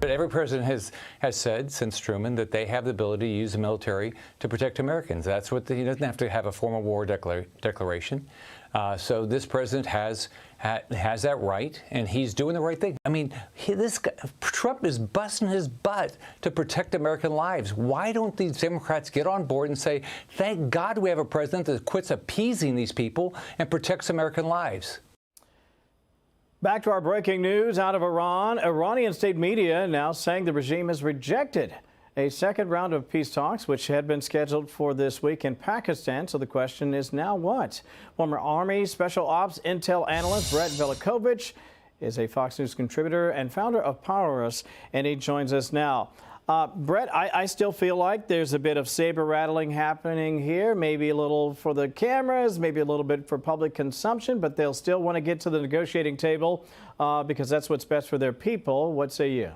But every president has said since Truman that they have the ability to use the military to protect Americans. That's what he doesn't have to have a formal war declaration. So this president has that right, and he's doing the right thing. I mean, this guy, Trump is busting his butt to protect American lives. Why don't these Democrats get on board and say, thank God we have a president that quits appeasing these people and protects American lives? Back to our breaking news out of Iran. Iranian state media now saying the regime has rejected a second round of peace talks, which had been scheduled for this week in Pakistan. So the question is now what? Former Army Special Ops Intel analyst Brett Velikovich is a Fox News contributor and founder of Powerless, and he joins us now. Brett, I still feel like there's a bit of saber rattling happening here, maybe a little for the cameras, maybe a little bit for public consumption, but they'll still want to get to the negotiating table because that's what's best for their people. What say you?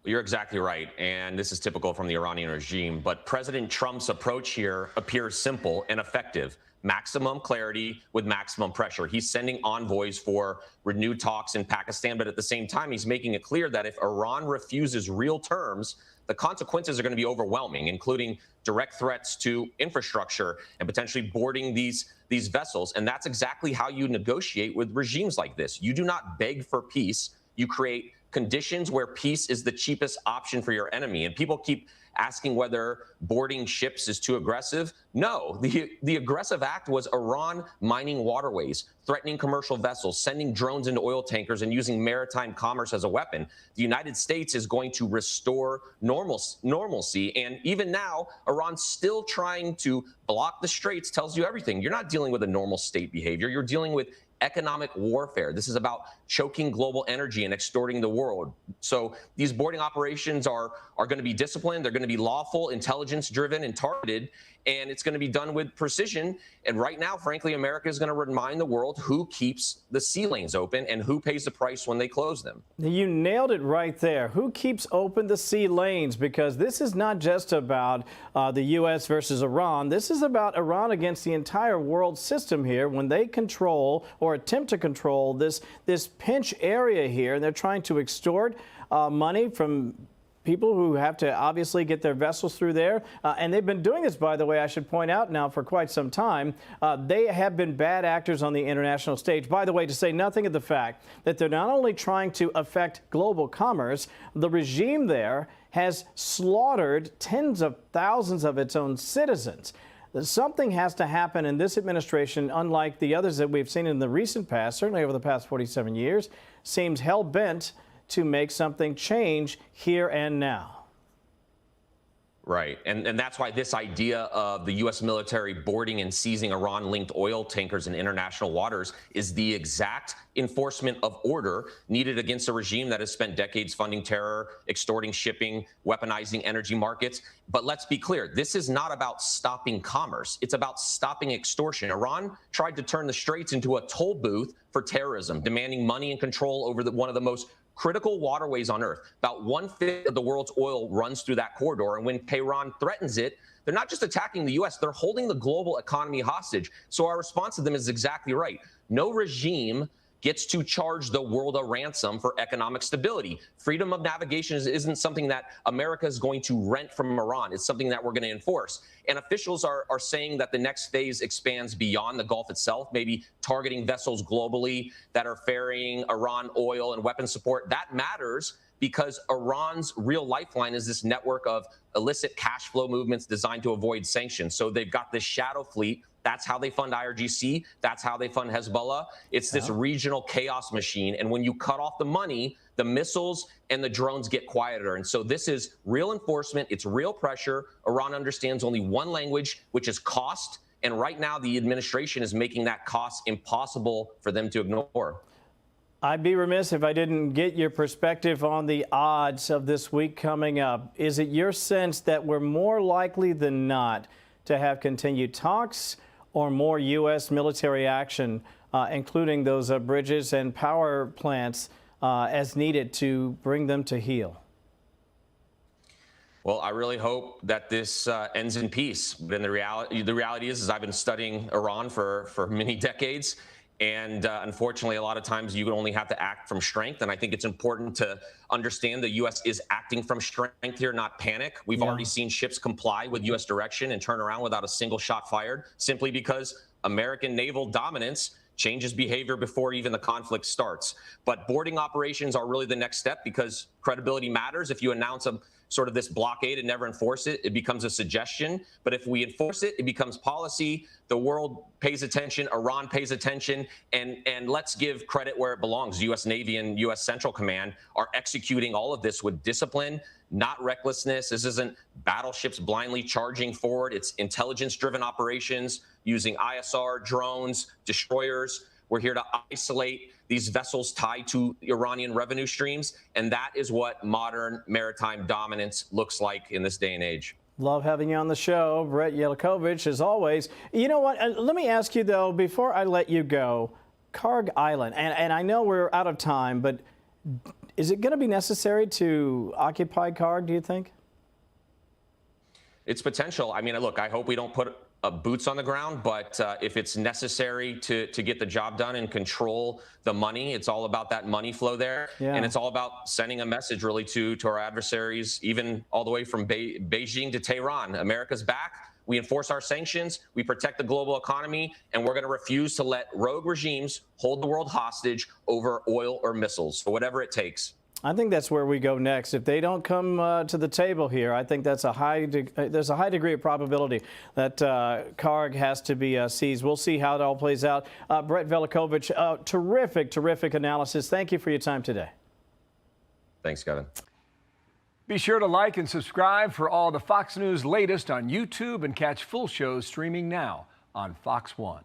You're exactly right, and this is typical from the Iranian regime, but President Trump's approach here appears simple and effective. Maximum clarity with maximum pressure. He's sending envoys for renewed talks in Pakistan, but at the same time, he's making it clear that if Iran refuses real terms, the consequences are going to be overwhelming, including direct threats to infrastructure and potentially boarding these vessels. And that's exactly how you negotiate with regimes like this. You do not beg for peace. You create conditions where peace is the cheapest option for your enemy. And people keep asking whether boarding ships is too aggressive. No, the aggressive act was Iran mining waterways, threatening commercial vessels, sending drones into oil tankers, and using maritime commerce as a weapon. The United States is going to restore normalcy. And even now, Iran's still trying to block the straits. Tells you everything. You're not dealing with a normal state behavior. You're dealing with economic warfare. This is about choking global energy and extorting the world. So these boarding operations are going to be disciplined. They're going to be lawful, intelligence-driven, and targeted, and it's going to be done with precision. And right now, frankly, America is going to remind the world who keeps the sea lanes open and who pays the price when they close them. You nailed it right there. Who keeps open the sea lanes? Because this is not just about the U.S. versus Iran. This is about Iran against the entire world system here when they control or attempt to control this pinch area here. And they're trying to extort money from people who have to obviously get their vessels through there. And they've been doing this, by the way, I should point out now for quite some time. They have been bad actors on the international stage. By the way, to say nothing of the fact that they're not only trying to affect global commerce, the regime there has slaughtered tens of thousands of its own citizens. Something has to happen in this administration, unlike the others that we've seen in the recent past, certainly over the past 47 years, seems hell-bent to make something change here and now. Right. And that's why this idea of the U.S. military boarding and seizing Iran-linked oil tankers in international waters is the exact enforcement of order needed against a regime that has spent decades funding terror, extorting shipping, weaponizing energy markets. But let's be clear, this is not about stopping commerce. It's about stopping extortion. Iran tried to turn the straits into a toll booth for terrorism, demanding money and control over one of the most critical waterways on Earth. About 1/5 of the world's oil runs through that corridor. And when Tehran threatens it, they're not just attacking the U.S., they're holding the global economy hostage. So our response to them is exactly right. No regime gets to charge the world a ransom for economic stability. Freedom of navigation isn't something that America is going to rent from Iran. It's something that we're going to enforce. And officials are saying that the next phase expands beyond the Gulf itself, maybe targeting vessels globally that are ferrying Iran oil and weapon support. That matters because Iran's real lifeline is this network of illicit cash flow movements designed to avoid sanctions. So they've got this shadow fleet. That's how they fund IRGC. That's how they fund Hezbollah. It's this regional chaos machine. And when you cut off the money, the missiles and the drones get quieter. And so this is real enforcement. It's real pressure. Iran understands only one language, which is cost. And right now, the administration is making that cost impossible for them to ignore. I'd be remiss if I didn't get your perspective on the odds of this week coming up. Is it your sense that we're more likely than not to have continued talks or more U.S. military action, including those bridges and power plants as needed to bring them to heel? Well, I really hope that this ends in peace. But the reality is I've been studying Iran for many decades. And unfortunately, a lot of times you only have to act from strength. And I think it's important to understand the U.S. is acting from strength here, not panic. We've already seen ships comply with U.S. direction and turn around without a single shot fired, simply because American naval dominance changes behavior before even the conflict starts. But boarding operations are really the next step, because credibility matters. If you announce a sort of this blockade and never enforce it, it becomes a suggestion. But if we enforce it, it becomes policy. The world pays attention. Iran pays attention. And let's give credit where it belongs. U.S. Navy and U.S. Central Command are executing all of this with discipline, not recklessness. This isn't battleships blindly charging forward. It's intelligence-driven operations using ISR, drones, destroyers. We're here to isolate these vessels tied to Iranian revenue streams, and that is what modern maritime dominance looks like in this day and age. Love having you on the show, Brett Yahawashi, as always. You know what? Let me ask you, though, before I let you go, Karg Island, and I know we're out of time, but is it going to be necessary to occupy Karg, do you think? It's potential. I mean, look, I hope we don't put boots on the ground, but if it's necessary to get the job done and control the money, it's all about that money flow there. And it's all about sending a message really to our adversaries, even all the way from Beijing to Tehran. America's back. We enforce our sanctions. We protect the global economy, and we're going to refuse to let rogue regimes hold the world hostage over oil or missiles, so whatever it takes. I think that's where we go next. If they don't come to the table here, I think that's there's a high degree of probability that Karg has to be seized. We'll see how it all plays out. Brett Yahawashi, terrific analysis. Thank you for your time today. Thanks, Kevin. Be sure to like and subscribe for all the Fox News latest on YouTube, and catch full shows streaming now on Fox One.